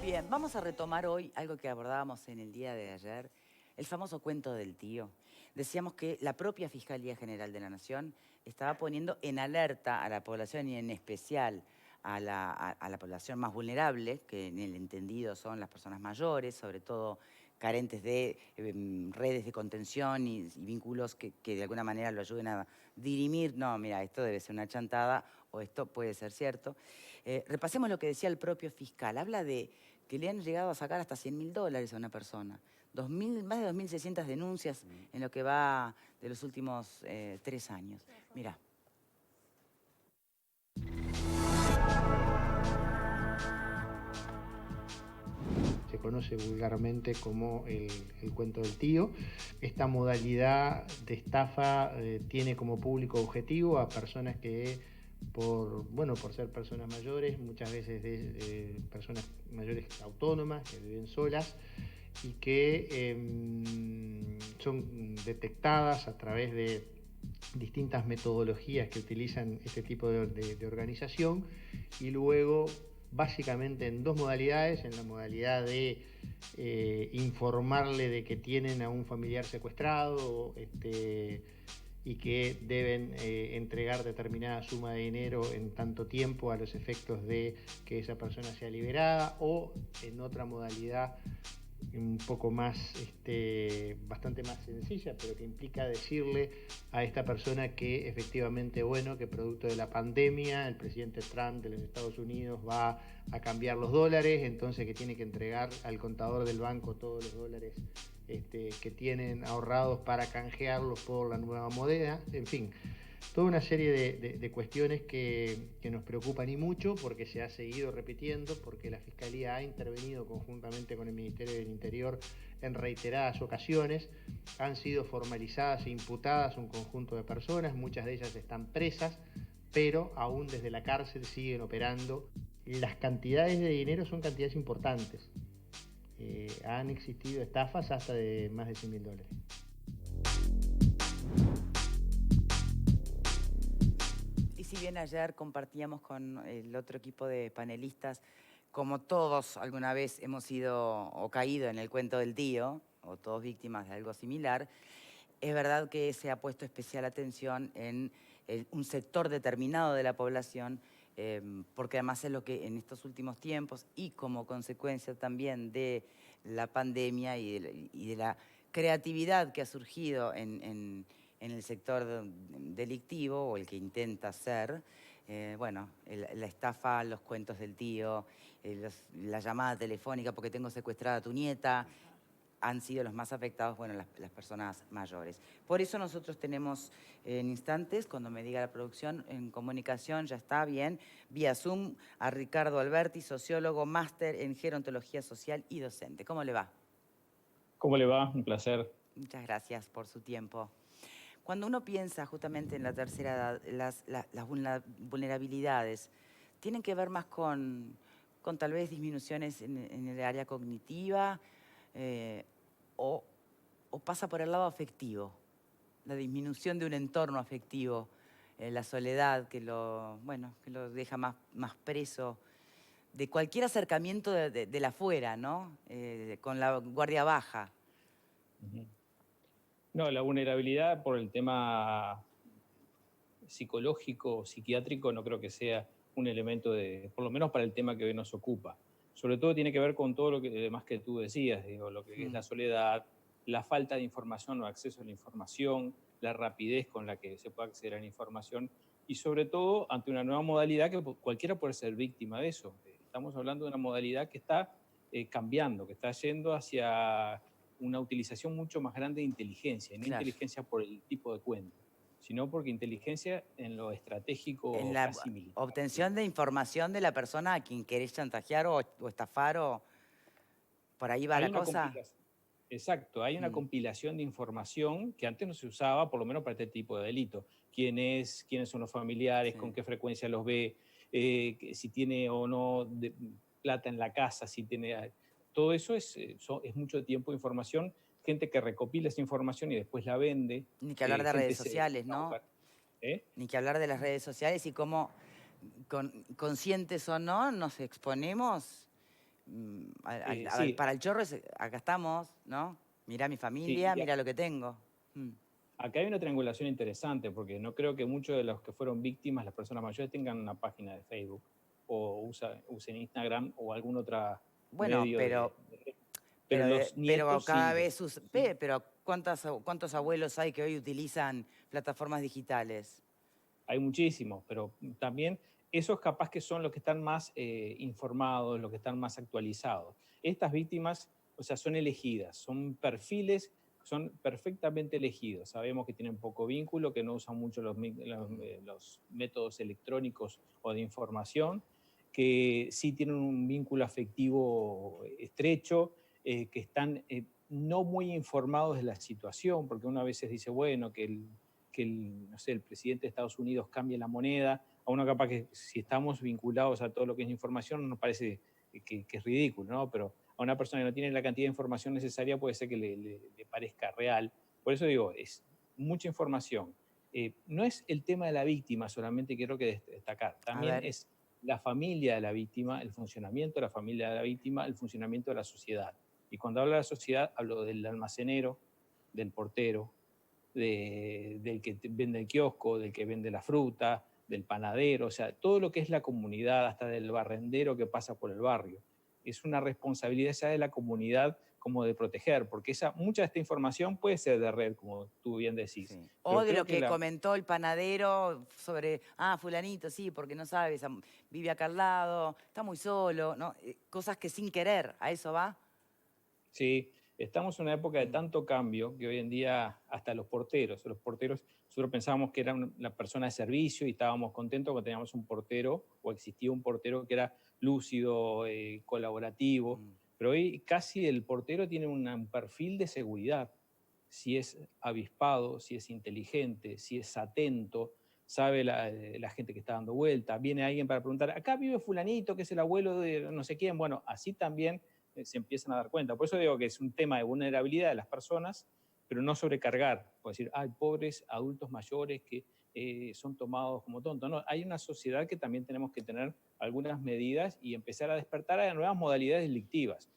Bien, vamos a retomar hoy algo que abordábamos en el día de ayer, el famoso cuento del tío. Decíamos que la propia Fiscalía General de la Nación estaba poniendo en alerta a la población y en especial a la población más vulnerable, que en el entendido son las personas mayores, sobre todo carentes de redes de contención y vínculos que de alguna manera lo ayuden a dirimir, no, mira, esto debe ser una chantada o esto puede ser cierto. Repasemos lo que decía el propio fiscal. Habla de que le han llegado a sacar hasta $100.000 a una persona. Más de 2.600 denuncias en lo que va de los últimos 3 años. Mira. Se conoce vulgarmente como el cuento del tío. Esta modalidad de estafa tiene como público objetivo a personas que por ser personas mayores, muchas veces personas mayores autónomas que viven solas y que son detectadas a través de distintas metodologías que utilizan este tipo de organización y luego básicamente en dos modalidades, en la modalidad de informarle de que tienen a un familiar secuestrado y que deben entregar determinada suma de dinero en tanto tiempo a los efectos de que esa persona sea liberada, o en otra modalidad un poco más, bastante más sencilla, pero que implica decirle a esta persona que efectivamente, que producto de la pandemia, el presidente Trump de los Estados Unidos va a cambiar los dólares, entonces que tiene que entregar al contador del banco todos los dólares que tienen ahorrados para canjearlos por la nueva moneda, en fin. Toda una serie de cuestiones que nos preocupan y mucho porque se ha seguido repitiendo, porque la Fiscalía ha intervenido conjuntamente con el Ministerio del Interior en reiteradas ocasiones, han sido formalizadas e imputadas un conjunto de personas, muchas de ellas están presas, pero aún desde la cárcel siguen operando. Las cantidades de dinero son cantidades importantes. Han existido estafas hasta de más de $100.000. Y si bien ayer compartíamos con el otro equipo de panelistas, como todos alguna vez hemos sido o caído en el cuento del tío, o todos víctimas de algo similar, es verdad que se ha puesto especial atención en un sector determinado de la población, porque además es lo que en estos últimos tiempos y como consecuencia también de la pandemia y de la creatividad que ha surgido en el sector delictivo o el que intenta ser, la estafa, los cuentos del tío, la llamada telefónica porque tengo secuestrada a tu nieta, han sido los más afectados, las personas mayores. Por eso nosotros tenemos en instantes, cuando me diga la producción, en comunicación, ya está bien, vía Zoom, a Ricardo Alberti, sociólogo, máster en gerontología social y docente. ¿Cómo le va? ¿Cómo le va? Un placer. Muchas gracias por su tiempo. Cuando uno piensa justamente en la tercera edad, las vulnerabilidades tienen que ver más con tal vez disminuciones en el área cognitiva, eh, o, o pasa por el lado afectivo, la disminución de un entorno afectivo, la soledad que que lo deja más preso de cualquier acercamiento de la afuera, ¿no? Con la guardia baja. No, la vulnerabilidad por el tema psicológico o psiquiátrico no creo que sea un elemento por lo menos para el tema que hoy nos ocupa. Sobre todo tiene que ver con todo lo demás que tú decías, digo, lo que es la soledad, la falta de información o acceso a la información, la rapidez con la que se puede acceder a la información y sobre todo ante una nueva modalidad que cualquiera puede ser víctima de eso. Estamos hablando de una modalidad que está cambiando, que está yendo hacia una utilización mucho más grande de inteligencia, y no Claro. inteligencia por el tipo de cuento, sino porque inteligencia en lo En estratégico la casi militar. obtención de información de la persona a quien querés chantajear o estafar, o por ahí va Hay la una cosa. compilación, exacto, hay una compilación de información que antes no se usaba, por lo menos para este tipo de delito. ¿Quiénes son los familiares? Sí. ¿Con qué frecuencia los ve? Si tiene o no plata en la casa, si tiene... Todo eso es mucho tiempo de información, gente que recopila esa información y después la vende. Ni que hablar de redes Se sociales, dedica a ¿no? buscar. ¿Eh? Ni que hablar de las redes sociales y cómo, conscientes o no, nos exponemos Sí, para el chorro, acá estamos, ¿no? Mirá mi sí, familia, mirá lo que tengo. Mm, acá hay una triangulación interesante, porque no creo que muchos de los que fueron víctimas, las personas mayores, tengan una página de Facebook o usen Instagram o algún otro Bueno, medio de. Pero los pero nietos cada sí. vez, Sí, pero ¿cuántos abuelos hay que hoy utilizan plataformas digitales? hay muchísimos, pero también esos capaz que son los que están más informados, los que están más actualizados. Estas víctimas, o sea, son elegidas, son perfiles, son perfectamente elegidos. Sabemos que tienen poco vínculo, que no usan mucho los métodos electrónicos o de información, que sí tienen un vínculo afectivo estrecho, que están no muy informados de la situación, porque uno a veces dice, bueno, no sé, el presidente de Estados Unidos cambie la moneda, a uno capaz que si estamos vinculados a todo lo que es información nos parece que es ridículo, ¿no? Pero a una persona que no tiene la cantidad de información necesaria puede ser que le parezca real. Por eso digo, es mucha información. No es el tema de la víctima solamente, quiero que destacar, A también ver, es la familia de la víctima, el funcionamiento de la familia de la víctima, el funcionamiento de la sociedad. Y cuando hablo de la sociedad, hablo del almacenero, del portero, del que vende el kiosco, del que vende la fruta, del panadero, o sea, todo lo que es la comunidad, hasta del barrendero que pasa por el barrio. Es una responsabilidad ya de la comunidad como de proteger, porque mucha de esta información puede ser de red, como tú bien decís, sí. O pero de creo lo que que comentó el panadero sobre, fulanito, sí, porque no sabes, vive acá al lado, está muy solo, ¿no? Cosas que sin querer, ¿a eso va? sí, estamos en una época de Mm, tanto cambio que hoy en día hasta los porteros, nosotros pensábamos que era la persona de servicio y estábamos contentos cuando teníamos un portero o existía un portero que era lúcido, colaborativo, mm. pero hoy casi el portero tiene un perfil de seguridad, si es avispado, si es inteligente, si es atento, sabe la gente que está dando vuelta, viene alguien para preguntar, acá vive fulanito, que es el abuelo de no sé quién, bueno, así también se empiezan a dar cuenta. Por eso digo que es un tema de vulnerabilidad de las personas, pero no sobrecargar, por decir, hay pobres adultos mayores que son tomados como tontos. No, hay una sociedad que también tenemos que tener algunas medidas y empezar a despertar a nuevas modalidades delictivas.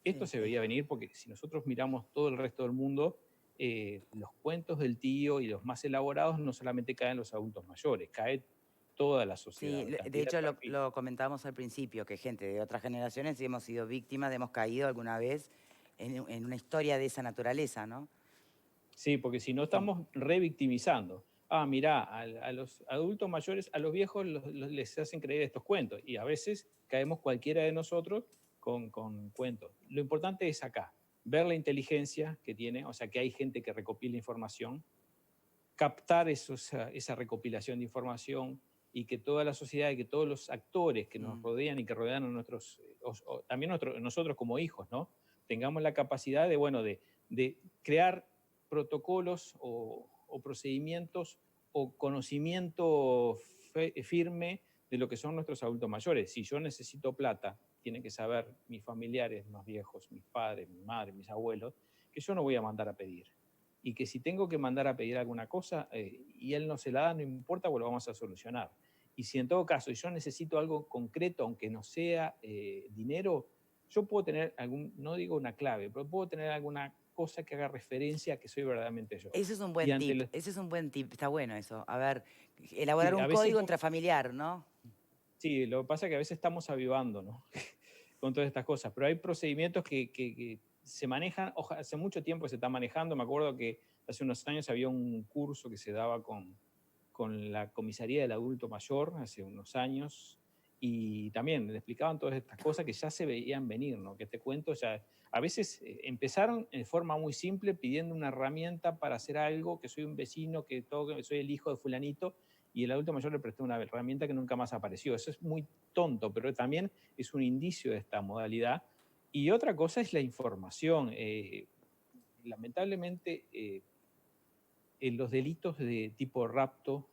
Esto Sí, se sí. veía venir porque si nosotros miramos todo el resto del mundo, los cuentos del tío y los más elaborados no solamente caen los adultos mayores, cae toda la sociedad, Sí, la de cantidad de hecho perfiles. lo comentábamos al principio, que gente de otras generaciones sí hemos sido víctimas, hemos caído alguna vez en una historia de esa naturaleza, ¿no? Sí, porque si no Mm, estamos revictimizando. Mirá, a los adultos mayores, a los viejos les hacen creer estos cuentos y a veces caemos cualquiera de nosotros con cuentos. Lo importante es acá, ver la inteligencia que tiene, o sea, que hay gente que recopila información, captar esa recopilación de información y que toda la sociedad y que todos los actores que nos mm. rodean y que rodean a también nosotros como hijos, ¿no? Tengamos la capacidad de, bueno, de crear protocolos o procedimientos o conocimiento firme de lo que son nuestros adultos mayores. Si yo necesito plata, tienen que saber mis familiares más viejos, mis padres, mi madre, mis abuelos, que yo no voy a mandar a pedir y que si tengo que mandar a pedir alguna cosa y él no se la da, no importa, pues lo vamos a solucionar. Y si en todo caso yo necesito algo concreto, aunque no sea dinero, yo puedo tener no digo una clave, pero puedo tener alguna cosa que haga referencia a que soy verdaderamente yo. Ese es un Y buen tip, ese es un buen tip, está bueno eso. A ver, elaborar sí, un a veces, código intrafamiliar, ¿no? sí, lo que pasa es que a veces estamos avivando, ¿no? Con todas estas cosas, pero hay procedimientos que se manejan, hace mucho tiempo que se está manejando, me acuerdo que hace unos años había un curso que se daba con la comisaría del adulto mayor, hace unos años, y también le explicaban todas estas cosas que ya se veían venir, ¿no? Que este cuento ya, a veces empezaron de forma muy simple pidiendo una herramienta para hacer algo, que soy un vecino, que soy el hijo de fulanito, y el adulto mayor le prestó una herramienta que nunca más apareció. Eso es muy tonto, pero también es un indicio de esta modalidad. Y otra cosa es la información. Lamentablemente, los delitos de tipo rapto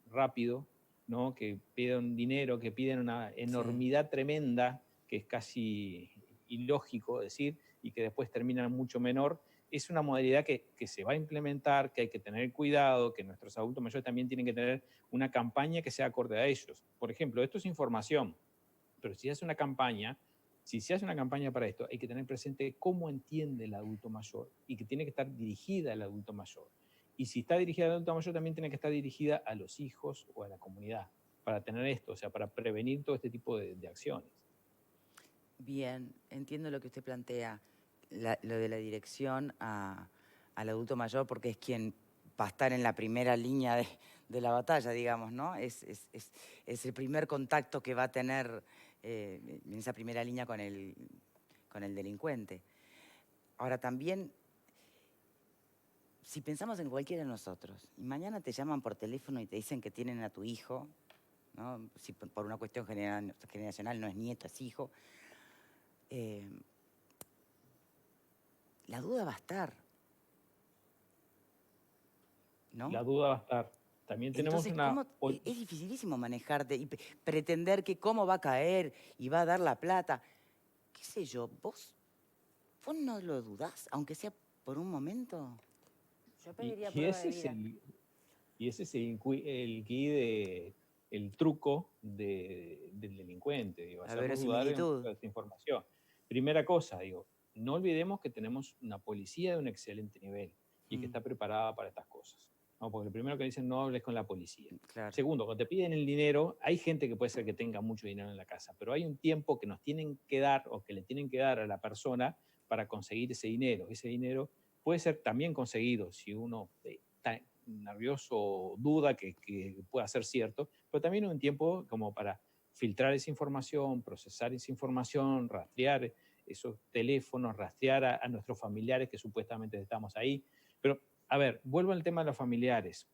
rápido, ¿no? Que piden dinero, que piden una Sí. enormidad tremenda, que es casi ilógico decir, y que después terminan mucho menor, es una modalidad que se va a implementar, que hay que tener cuidado, que nuestros adultos mayores también tienen que tener una campaña que sea acorde a ellos. Por ejemplo, esto es información, pero si es una campaña, Si se hace una campaña para esto, hay que tener presente cómo entiende el adulto mayor y que tiene que estar dirigida al adulto mayor. Y si está dirigida al adulto mayor, también tiene que estar dirigida a los hijos o a la comunidad para tener esto, o sea, para prevenir todo este tipo de acciones. Bien, entiendo lo que usted plantea, lo de la dirección al adulto mayor, porque es quien va a estar en la primera línea de la batalla, digamos, ¿no? Es el primer contacto que va a tener en esa primera línea con el delincuente. Ahora también, si pensamos en cualquiera de nosotros, y mañana te llaman por teléfono y te dicen que tienen a tu hijo, ¿no? Si por una cuestión generacional no es nieto, es hijo, la duda va a estar, ¿no? La duda va a estar. También tenemos Entonces, es dificilísimo manejarte y pretender que cómo va a caer y va a dar la plata. ¿Qué sé yo? ¿Vos no lo dudás, aunque sea por un momento? Yo pediría y prueba ese de vida. y ese es el truco del delincuente, digo, La hacernos dudar en verosimilitud. esta información. Primera cosa, digo, no olvidemos que tenemos una policía de un excelente nivel y que está preparada para estas cosas. ¿No? Porque lo primero que dicen, no hables con la policía. Claro. Segundo, cuando te piden el dinero, hay gente que puede ser que tenga mucho dinero en la casa, pero hay un tiempo que nos tienen que dar o que le tienen que dar a la persona para conseguir ese dinero. Ese dinero puede ser también conseguido si uno está nervioso o duda que pueda ser cierto, pero también un tiempo como para filtrar esa información, procesar esa información, rastrear esos teléfonos, rastrear a nuestros familiares que supuestamente estamos ahí. Pero, a ver, vuelvo al tema de los familiares.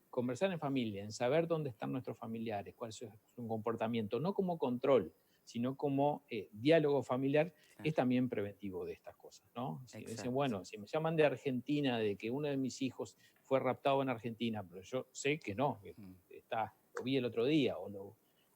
Conversar en familia, en saber dónde están nuestros familiares, cuál es su comportamiento, no como control, sino como diálogo familiar, es también preventivo de estas cosas, ¿no? Si me dicen, bueno, si me llaman de Argentina, de que uno de mis hijos fue raptado en Argentina, pero yo sé que no, que lo vi el otro día o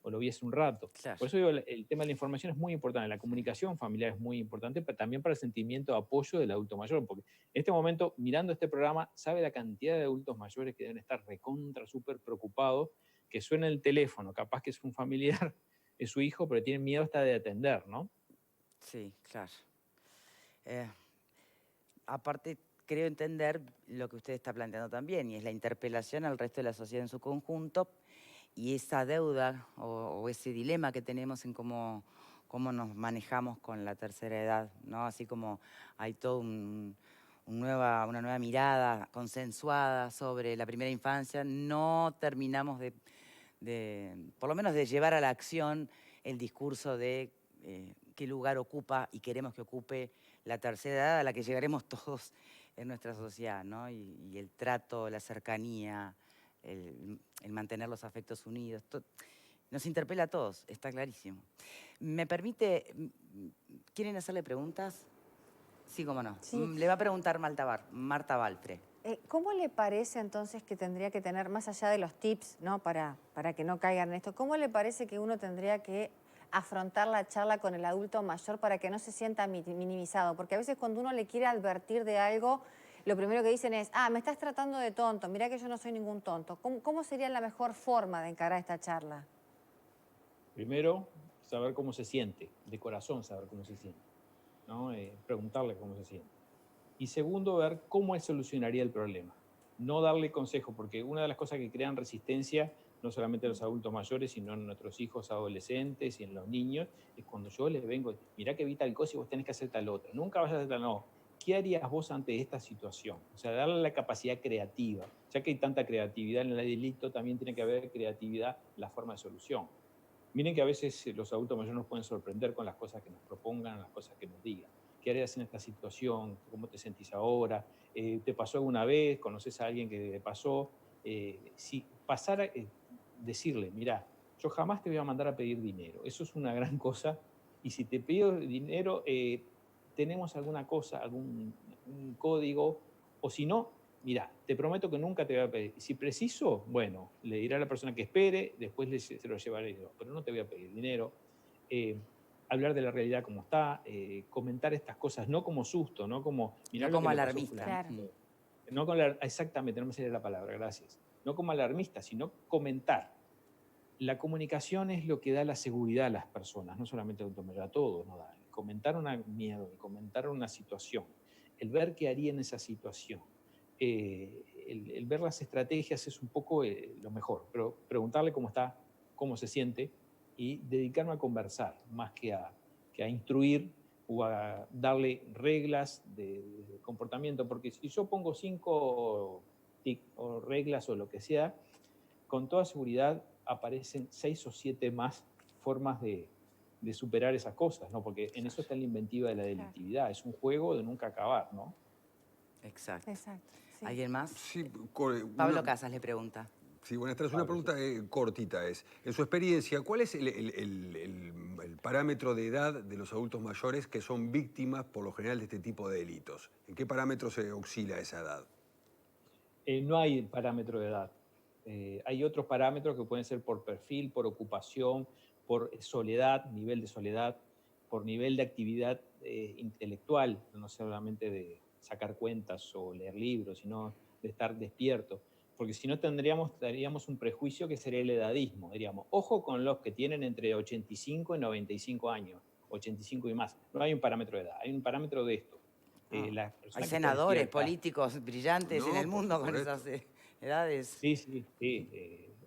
lo vi hace un rato. Claro. Por eso digo, el tema de la información es muy importante, la comunicación familiar es muy importante, pero también para el sentimiento de apoyo del adulto mayor, porque en este momento, mirando este programa, sabe la cantidad de adultos mayores que deben estar recontra, súper preocupados, que suena el teléfono, capaz que es un familiar, es su hijo, pero tienen miedo hasta de atender, ¿no? Sí, claro. Aparte, creo entender lo que usted está planteando también, y es la interpelación al resto de la sociedad en su conjunto, y esa deuda o ese dilema que tenemos en cómo nos manejamos con la tercera edad, ¿no? Así como hay toda una nueva mirada consensuada sobre la primera infancia, no terminamos por lo menos de llevar a la acción el discurso de qué lugar ocupa y queremos que ocupe la tercera edad a la que llegaremos todos en nuestra sociedad, ¿no? Y el trato, la cercanía, el mantener los afectos unidos, nos interpela a todos, está clarísimo. ¿Me permite, quieren hacerle preguntas? Sí, cómo no. Sí. Le va a preguntar Marta Balfre. ¿Cómo le parece entonces que tendría que tener, más allá de los tips, ¿no? para que no caigan en esto, cómo le parece que uno tendría que afrontar la charla con el adulto mayor para que no se sienta minimizado? Porque a veces cuando uno le quiere advertir de algo, lo primero que dicen es, me estás tratando de tonto, mirá que yo no soy ningún tonto. ¿Cómo sería la mejor forma de encarar esta charla? Primero, saber cómo se siente, de corazón saber cómo se siente, ¿no? Preguntarle cómo se siente. Y segundo, ver cómo él solucionaría el problema. No darle consejo, porque una de las cosas que crean resistencia, no solamente a los adultos mayores, sino en nuestros hijos adolescentes y en los niños, es cuando yo les vengo, mirá que vi tal cosa y vos tenés que hacer tal otra. Nunca vayas a hacer tal, no. ¿Qué harías vos ante esta situación? O sea, darle la capacidad creativa. Ya que hay tanta creatividad en el delito, también tiene que haber creatividad en la forma de solución. Miren que a veces los adultos mayores nos pueden sorprender con las cosas que nos propongan, las cosas que nos digan. ¿Qué harías en esta situación? ¿Cómo te sentís ahora? ¿Te pasó alguna vez? ¿Conoces a alguien que le pasó? Si pasara, decirle, mira, yo jamás te voy a mandar a pedir dinero. Eso es una gran cosa. Y si te pido dinero, tenemos alguna cosa, algún código, o si no, mira, te prometo que nunca te voy a pedir. Si preciso, bueno, le diré a la persona que espere, después se lo llevaré yo, pero no te voy a pedir dinero. Hablar de la realidad como está, comentar estas cosas, no como susto, no como... No como alarmista. Claro. Exactamente, no me sale la palabra, gracias. No como alarmista, sino comentar. La comunicación es lo que da la seguridad a las personas, no solamente al adulto mayor, a todos nos da. El comentar un miedo, el comentar una situación, el ver qué haría en esa situación, el ver las estrategias es un poco lo mejor, pero preguntarle cómo está, cómo se siente y dedicarme a conversar más que a instruir o a darle reglas de comportamiento, porque si yo pongo 5 tic o reglas o lo que sea, con toda seguridad aparecen 6 o 7 más formas de superar esas cosas, ¿no? Porque en eso está la inventiva de la delictividad, es un juego de nunca acabar, ¿no? Exacto. Exacto. Sí. ¿Alguien más? Sí, Pablo Casas le pregunta. Sí, buenas tardes. Una pregunta cortita es, en su experiencia, ¿cuál es el parámetro de edad de los adultos mayores que son víctimas por lo general de este tipo de delitos? ¿En qué parámetro se oscila esa edad? No hay parámetro de edad. Hay otros parámetros que pueden ser por perfil, por ocupación, por soledad, nivel de soledad, por nivel de actividad intelectual, no solamente de sacar cuentas o leer libros, sino de estar despierto. Porque si no tendríamos un prejuicio que sería el edadismo. Diríamos, ojo con los que tienen entre 85 y 95 años, 85 y más. No hay un parámetro de edad, hay un parámetro de esto. Hay senadores, políticos brillantes en el mundo con esas edades. Sí, sí, sí.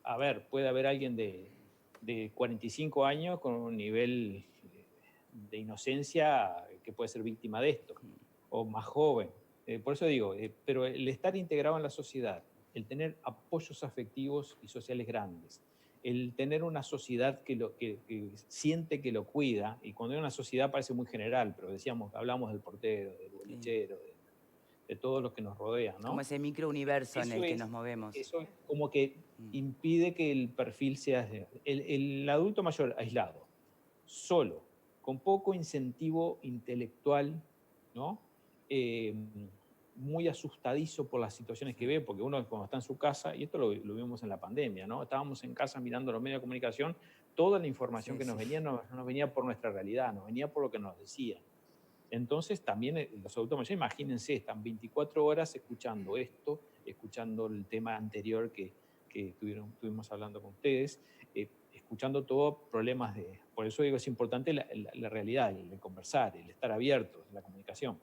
A ver, puede haber alguien de 45 años con un nivel de inocencia que puede ser víctima de esto, o más joven. Por eso digo, pero el estar integrado en la sociedad, el tener apoyos afectivos y sociales grandes, el tener una sociedad que siente que lo cuida, y cuando hay una sociedad parece muy general, pero hablamos del portero, del bolichero, de todos los que nos rodean, ¿no? Como ese microuniverso en el que nos movemos. Eso como que impide que el perfil sea... El adulto mayor aislado, solo, con poco incentivo intelectual, ¿no? Muy asustadizo por las situaciones que ve, porque uno cuando está en su casa, y esto lo vimos en la pandemia, ¿no? Estábamos en casa mirando los medios de comunicación, toda la información que nos venía no nos venía por nuestra realidad, nos venía por lo que nos decían. Entonces también los adultos mayores, imagínense, están 24 horas escuchando esto, escuchando el tema anterior que estuvimos hablando con ustedes, escuchando todos problemas de... Por eso digo, es importante la realidad, el conversar, el estar abierto, la comunicación.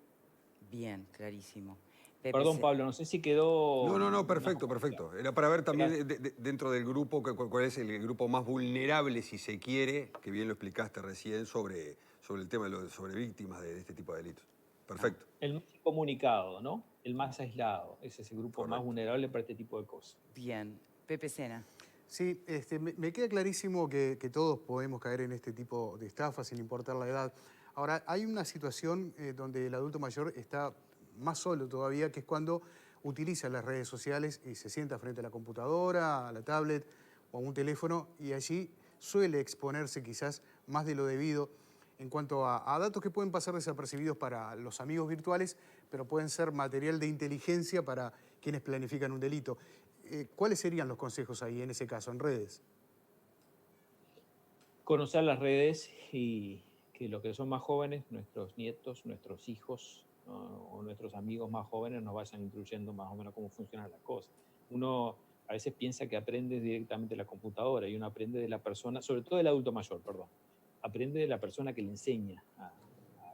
Bien, clarísimo. Perdón, Pablo, no sé si quedó... No, perfecto, perfecto. Era para ver también dentro del grupo cuál es el grupo más vulnerable, si se quiere, que bien lo explicaste recién, sobre el tema sobre víctimas de este tipo de delitos. Perfecto. El más comunicado, ¿no? El más aislado. Ese es el grupo más vulnerable para este tipo de cosas. Bien. Pepe Sena. Sí, me queda clarísimo que todos podemos caer en este tipo de estafas sin importar la edad. Ahora, hay una situación donde el adulto mayor está más solo todavía, que es cuando utiliza las redes sociales y se sienta frente a la computadora, a la tablet o a un teléfono, y allí suele exponerse quizás más de lo debido en cuanto a datos que pueden pasar desapercibidos para los amigos virtuales, pero pueden ser material de inteligencia para quienes planifican un delito. ¿Cuáles serían los consejos ahí en ese caso, en redes? Conocer las redes y que los que son más jóvenes, nuestros nietos, nuestros hijos, ¿no? O nuestros amigos más jóvenes nos vayan instruyendo más o menos cómo funcionan las cosas. Uno a veces piensa que aprende directamente de la computadora y uno aprende de la persona, sobre todo del adulto mayor, perdón, aprende de la persona que le enseña a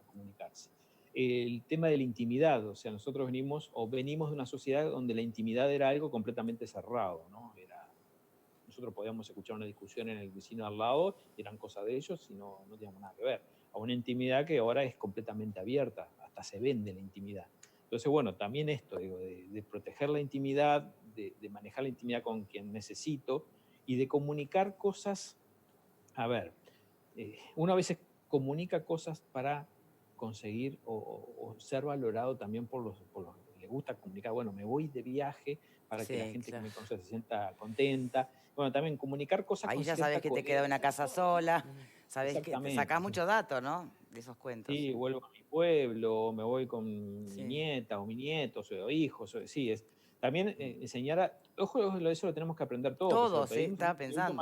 comunicarse. El tema de la intimidad, o sea, nosotros venimos de una sociedad donde la intimidad era algo completamente cerrado, ¿no? Nosotros podíamos escuchar una discusión en el vecino al lado y eran cosas de ellos y no teníamos nada que ver. A una intimidad que ahora es completamente abierta, hasta se vende la intimidad. Entonces, bueno, también esto, digo, de proteger la intimidad, de manejar la intimidad con quien necesito y de comunicar cosas. A ver, uno a veces comunica cosas para conseguir o ser valorado también por los que le gusta comunicar. Bueno, me voy de viaje para que la gente que me conoce se sienta contenta. Bueno, también comunicar cosas ahí con ya sabes que te queda una casa sola, sabes que te sacás muchos datos, ¿no? De esos cuentos. Sí, vuelvo a mi pueblo, me voy con mi nieta o mi nieto, o hijos, sí, es... También enseñar ojo, eso lo tenemos que aprender todos. Todos, sí, estaba pensando.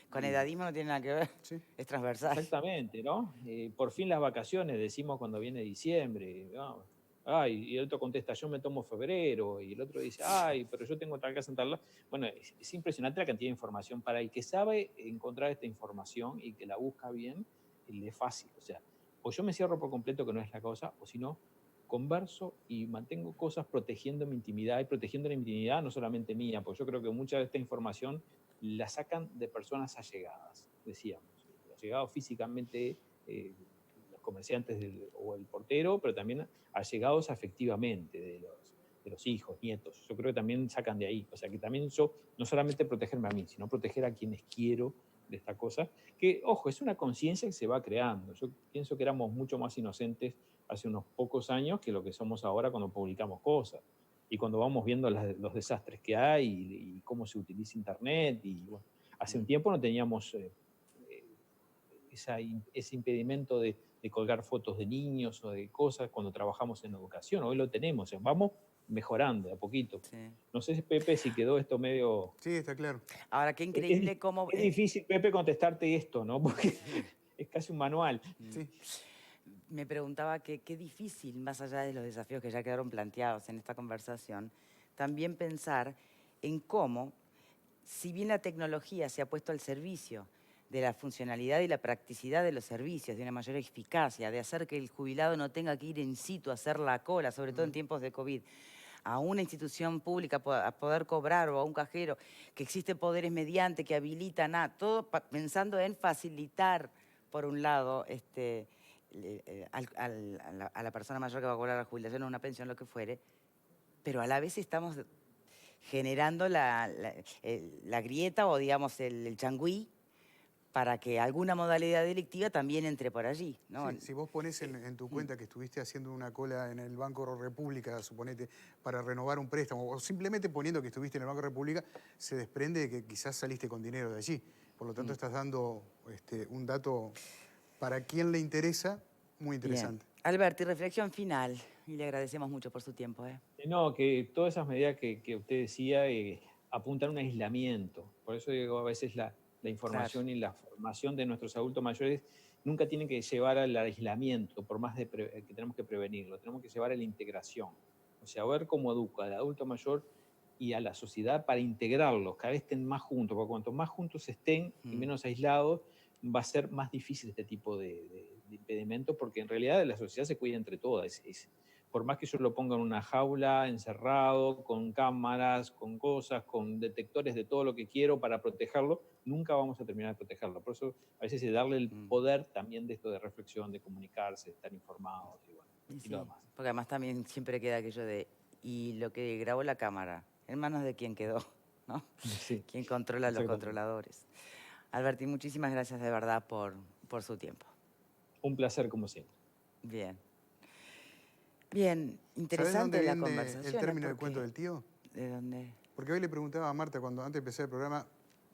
Con edadismo no tiene nada que ver, es transversal. Exactamente, ¿no? Por fin las vacaciones, decimos cuando viene diciembre, ¿no? Ay, y el otro contesta, yo me tomo febrero, y el otro dice, ay, pero yo tengo tal casa en tal lado. Bueno, es impresionante la cantidad de información. Para el que sabe encontrar esta información y que la busca bien, le es fácil. O sea, o yo me cierro por completo, que no es la cosa, o si no, converso y mantengo cosas protegiendo mi intimidad y protegiendo la intimidad no solamente mía, porque yo creo que mucha de esta información la sacan de personas allegadas, decíamos, allegados físicamente, los comerciantes o el portero, pero también allegados afectivamente de los hijos, nietos. Yo creo que también sacan de ahí. O sea, que también yo, no solamente protegerme a mí, sino proteger a quienes quiero de esta cosa, que, ojo, es una conciencia que se va creando. Yo pienso que éramos mucho más inocentes hace unos pocos años que lo que somos ahora cuando publicamos cosas. Y cuando vamos viendo los desastres que hay y cómo se utiliza Internet. Y bueno, hace un tiempo no teníamos ese impedimento de colgar fotos de niños o de cosas cuando trabajamos en educación. Hoy lo tenemos, vamos mejorando de a poquito. Sí. No sé, Pepe, si quedó esto medio... Sí, está claro. Ahora, qué increíble cómo... Es difícil, Pepe, contestarte esto, ¿no? Porque es casi un manual. Sí. Me preguntaba que qué difícil, más allá de los desafíos que ya quedaron planteados en esta conversación, también pensar en cómo, si bien la tecnología se ha puesto al servicio de la funcionalidad y la practicidad de los servicios, de una mayor eficacia, de hacer que el jubilado no tenga que ir in situ a hacer la cola, sobre todo en tiempos de COVID, a una institución pública a poder cobrar o a un cajero, que existen poderes mediante que habilitan a todo pensando en facilitar, por un lado, a la persona mayor que va a cobrar la jubilación o una pensión, lo que fuere, pero a la vez estamos generando la grieta o, digamos, el changüí para que alguna modalidad delictiva también entre por allí, ¿no? Sí, si vos pones en tu cuenta que estuviste haciendo una cola en el Banco República, suponete, para renovar un préstamo, o simplemente poniendo que estuviste en el Banco República, se desprende de que quizás saliste con dinero de allí. Por lo tanto, estás dando un dato para quien le interesa muy interesante. Bien. Alberti, reflexión final, y le agradecemos mucho por su tiempo. No, que todas esas medidas que usted decía apuntan a un aislamiento. Por eso digo, a veces la información y la formación de nuestros adultos mayores nunca tienen que llevar al aislamiento, por más que tenemos que prevenirlo, tenemos que llevar a la integración. O sea, ver cómo educa al adulto mayor y a la sociedad para integrarlos, cada vez estén más juntos, porque cuanto más juntos estén y menos aislados, va a ser más difícil este tipo de impedimento, porque en realidad la sociedad se cuida entre todas. Por más que yo lo ponga en una jaula, encerrado, con cámaras, con cosas, con detectores de todo lo que quiero para protegerlo, nunca vamos a terminar de protegerlo. Por eso a veces es darle el poder también de esto de reflexión, de comunicarse, de estar informados y, bueno, y lo demás. Porque además también siempre queda aquello de, y lo que grabó la cámara, ¿en manos de quién quedó? ¿No? Sí. ¿Quién controla a los controladores? Alberti, muchísimas gracias de verdad por su tiempo. Un placer como siempre. Bien. Bien, interesante la conversación. ¿El término del cuento del tío? ¿De dónde? Porque hoy le preguntaba a Marta cuando antes de empezar el programa,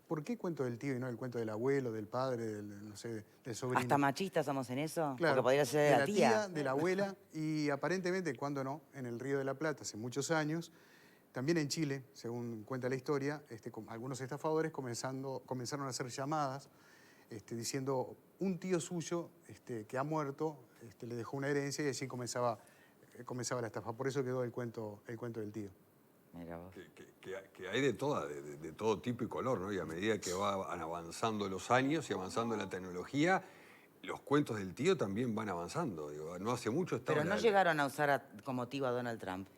¿por qué cuento del tío y no el cuento del abuelo, del padre, del, no sé, del sobrino? ¿Hasta machistas somos en eso? Claro, porque podría ser de la tía. De la abuela, y aparentemente, cuando no, en el Río de la Plata, hace muchos años, también en Chile, según cuenta la historia, algunos estafadores comenzaron a hacer llamadas diciendo un tío suyo que ha muerto le dejó una herencia, y así comenzaba la estafa. Por eso quedó el cuento del tío. Mira vos. Que hay de todo tipo y color, ¿no? Y a medida que van avanzando los años y avanzando la tecnología, los cuentos del tío también van avanzando. Digo, no hace mucho estaba... Pero no llegaron a usar como motivo a Donald Trump.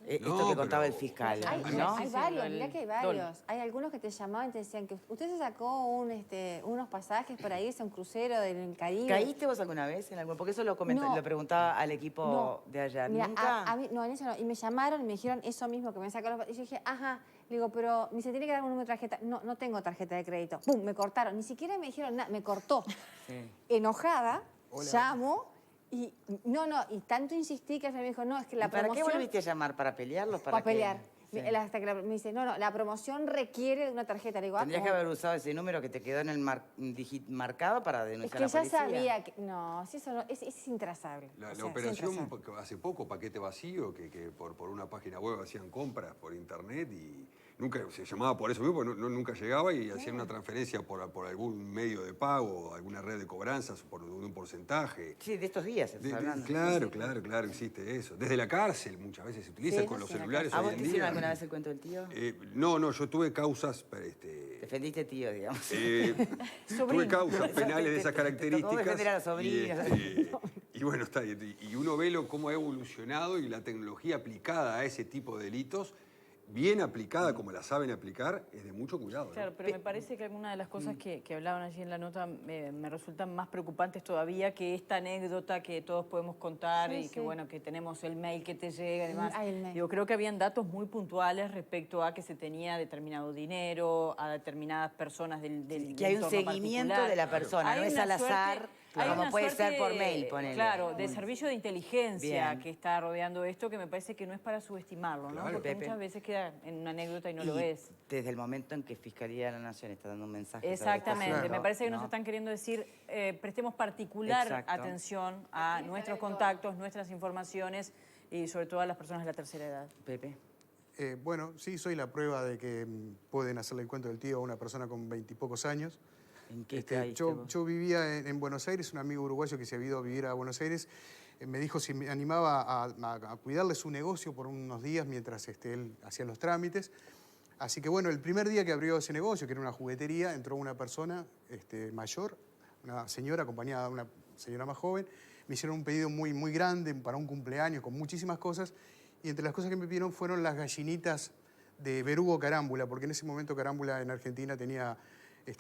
Esto No, que contaba pero- el fiscal, Hay ¿no? varios, mirá que hay varios. Hay algunos que te llamaban y te decían que usted se sacó unos pasajes para irse a un crucero del Caribe. ¿Caíste vos alguna vez en algún? Porque eso lo preguntaba al equipo de ayer. Mira, ¿Nunca? a mí, no, en eso no. Y me llamaron y me dijeron eso mismo, que me sacaron los... Y yo dije, ajá. Le digo, pero me dice, tiene que dar un número de tarjeta. No, no tengo tarjeta de crédito. ¡Pum! Me cortaron. Ni siquiera me dijeron nada, me cortó. Sí. Enojada, llamo y y tanto insistí que ella me dijo, no, es que la ¿Y para promoción... qué volviste a llamar? ¿Para pelearlos? Para pelear. Sí. Hasta que me dice, no, la promoción requiere de una tarjeta. Le digo, Tendrías que ¿cómo? haber usado ese número que te quedó en el marcado para Es denunciar que a la ya policía. sabía que... No, si eso no, es intrazable. La O sea, operación, es intrazable. hace poco, paquete vacío, que por una página web hacían compras por internet y nunca se llamaba por eso mismo, porque nunca llegaba y hacían una transferencia por algún medio de pago, alguna red de cobranzas por un porcentaje. Sí, de estos días estás hablando. Claro, existe eso. Desde la cárcel muchas veces se utiliza Sí, con eso los sí, en la celulares ¿A hoy vos en te día. hicieron alguna vez el cuento del tío? No, yo tuve causas... Defendiste tío, digamos. tuve causas penales de esas Te tocó características. defender a los sobrinos. Y bueno, está. Y uno ve cómo ha evolucionado y la tecnología aplicada a ese tipo de delitos, bien aplicada como la saben aplicar, es de mucho cuidado, ¿no? Claro, pero me parece que algunas de las cosas que hablaban allí en la nota me resultan más preocupantes todavía que esta anécdota que todos podemos contar y que, bueno, que tenemos el mail que te llega y demás. El mail. Digo, creo que habían datos muy puntuales respecto a que se tenía determinado dinero, a determinadas personas del Que hay un entorno seguimiento particular. de la persona, Hay no es una al azar, suerte- hay como una puede suerte, ser por mail, ponele. Claro, de servicio de inteligencia Bien. que está rodeando esto, que me parece que no es para subestimarlo, ¿no? Claro. Porque Pepe. muchas veces queda en una anécdota y no lo es. Desde el momento en que Fiscalía de la Nación está dando un mensaje. sobre Exactamente, este asunto, me parece que nos ¿no? están queriendo decir, prestemos particular Exacto. atención a nuestros contactos, nuestras informaciones y sobre todo a las personas de la tercera edad. Pepe. Bueno, sí, soy la prueba de que pueden hacerle el cuento del tío a una persona con 20 y pocos años. ¿En qué caíste Yo vos? vivía en Buenos Aires, un amigo uruguayo que se había ido a vivir a Buenos Aires me dijo si me animaba a cuidarle su negocio por unos días mientras él hacía los trámites. Así que bueno, el primer día que abrió ese negocio, que era una juguetería, entró una persona mayor, una señora acompañada de una señora más joven. Me hicieron un pedido muy, muy grande para un cumpleaños con muchísimas cosas. Y entre las cosas que me pidieron fueron las gallinitas de Verugo Carámbula, porque en ese momento Carámbula en Argentina tenía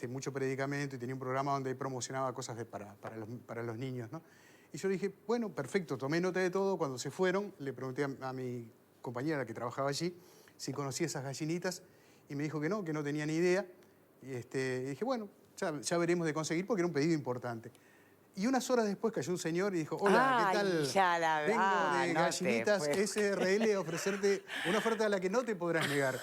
mucho predicamento y tenía un programa donde promocionaba cosas para los niños, ¿no? Y yo dije, bueno, perfecto, tomé nota de todo. Cuando se fueron, le pregunté a mi compañera que trabajaba allí si conocía esas gallinitas y me dijo que no tenía ni idea. Y dije, bueno, ya veremos de conseguir porque era un pedido importante. Y unas horas después cayó un señor y dijo, hola, ¿qué Ay, tal? ya la- Vengo ah, de no te Gallinitas fue. SRL a ofrecerte una oferta a la que no te podrás negar.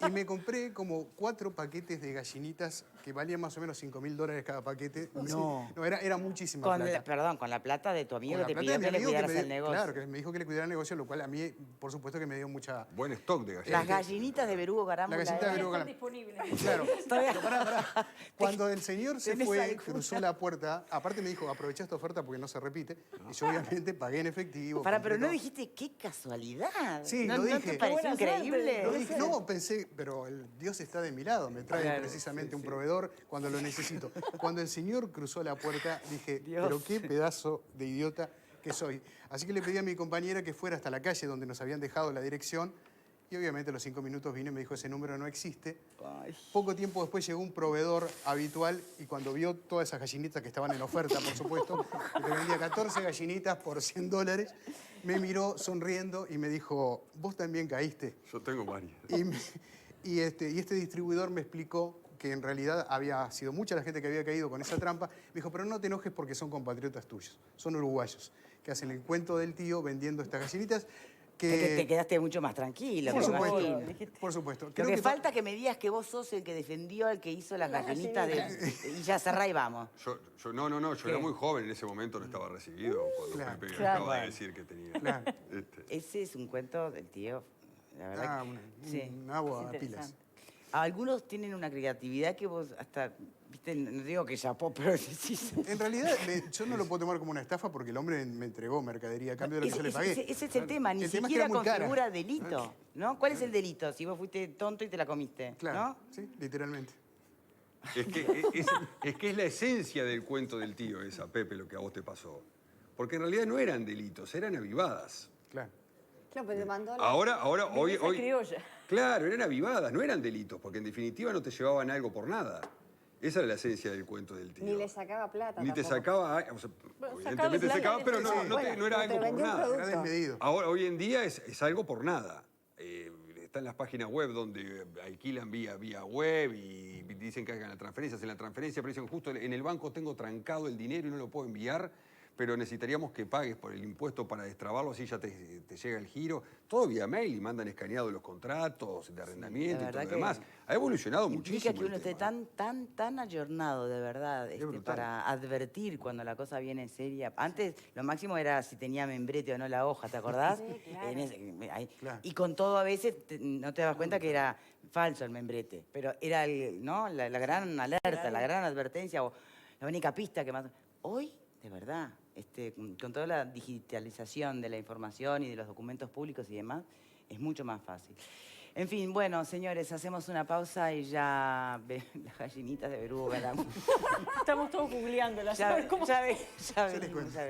Y me compré como 4 paquetes de gallinitas que valían más o menos $5.000 cada paquete. No. No, era muchísima Con plata. perdón, con la plata de tu amigo Con que la te plata pidió de mi que le amigo cuidaras me el negocio. Claro, que me dijo que le cuidara el negocio, lo cual a mí, por supuesto, que me dio mucha... Buen stock de gallinas. Las gallinitas de Verugo Carámbula. La gallita de eran- Verugo Están Carámbula. disponibles. Claro, Todavía- pero pará. Cuando el señor se ¿Tenés fue, alguna? cruzó la puerta, aparte me dijo, aprovecha esta oferta porque no se repite, y yo obviamente pagué en efectivo. Pará, pero compré no todo. dijiste qué casualidad. Sí, ¿No, lo ¿no dije. te pareció Qué buena suerte. increíble? Lo dije, no, pensé, pero el Dios está de mi lado, me trae Claro, precisamente un proveedor cuando lo necesito. Cuando el señor cruzó la puerta, dije, Dios. pero qué pedazo de idiota que soy. Así que le pedí a mi compañera que fuera hasta la calle donde nos habían dejado la dirección, y obviamente a los 5 minutos vino y me dijo, ese número no existe. Ay. Poco tiempo después llegó un proveedor habitual y cuando vio todas esas gallinitas que estaban en oferta, por supuesto, que te vendía 14 gallinitas por $100, me miró sonriendo y me dijo, vos también caíste. Yo tengo varias. Y este distribuidor me explicó que en realidad había sido mucha la gente que había caído con esa trampa. Me dijo, pero no te enojes porque son compatriotas tuyos, son uruguayos, que hacen el cuento del tío vendiendo estas gallinitas. Que te quedaste mucho más tranquilo. Por me supuesto, imagino. por supuesto. Lo Creo que que falta que me digas que vos sos el que defendió al que hizo las gallinitas de... Y ya cerrá y vamos. Yo era muy joven en ese momento, no estaba recibido cuando Claro. Pepe Claro. acaba de decir que tenía. Claro. Ese es un cuento del tío, la verdad. Sí. un agua Es a pilas. interesante. Algunos tienen una creatividad que vos hasta, viste, no digo que chapó, pero decís... En realidad, yo no lo puedo tomar como una estafa porque el hombre me entregó mercadería a cambio de lo que yo le pagué. Ese es el tema, ni El tema es que siquiera era muy cara. configura delito, ¿no? ¿Cuál es el delito? Si vos fuiste tonto y te la comiste, Claro, ¿no? sí, literalmente. Es que es la esencia del cuento del tío esa, Pepe, lo que a vos te pasó. Porque en realidad no eran delitos, eran avivadas. Claro. Claro, pero te mandó la... Ahora, hoy... Belleza criolla. Claro, eran avivadas, no eran delitos, porque en definitiva no te llevaban algo por nada. Esa era la esencia del cuento del tío. Ni le sacaba plata Ni te tampoco. sacaba, o sea, Bueno, evidentemente sacarle sacaba, plata, pero no, sí. no era Bueno, algo te por vendió un nada. Era producto. desmedido. Ahora, hoy en día es algo por nada. Está en las páginas web donde alquilan vía web y dicen que hagan la transferencia, hacen la transferencia, pero dicen justo en el banco tengo trancado el dinero y no lo puedo enviar, pero necesitaríamos que pagues por el impuesto para destrabarlo, así ya te llega el giro. Todo vía mail y mandan escaneados los contratos de arrendamiento la y todo verdad lo que demás. Ha evolucionado Implica muchísimo. que uno el esté tema. tan ayornado, de verdad, brutal. para advertir cuando la cosa viene seria. Antes, lo máximo era si tenía membrete o no la hoja, ¿te acordás? Sí, claro. Ahí. Claro. Y con todo a veces no te dabas cuenta que era falso el membrete, pero era ¿no? la gran alerta, la gran advertencia o la única pista que más... Hoy, de verdad, con toda la digitalización de la información y de los documentos públicos y demás, es mucho más fácil. En fin, bueno, señores, hacemos una pausa y ya las gallinitas de Berugo ganamos. Estamos todos googleándolas. Ya ven. Se les cuenta.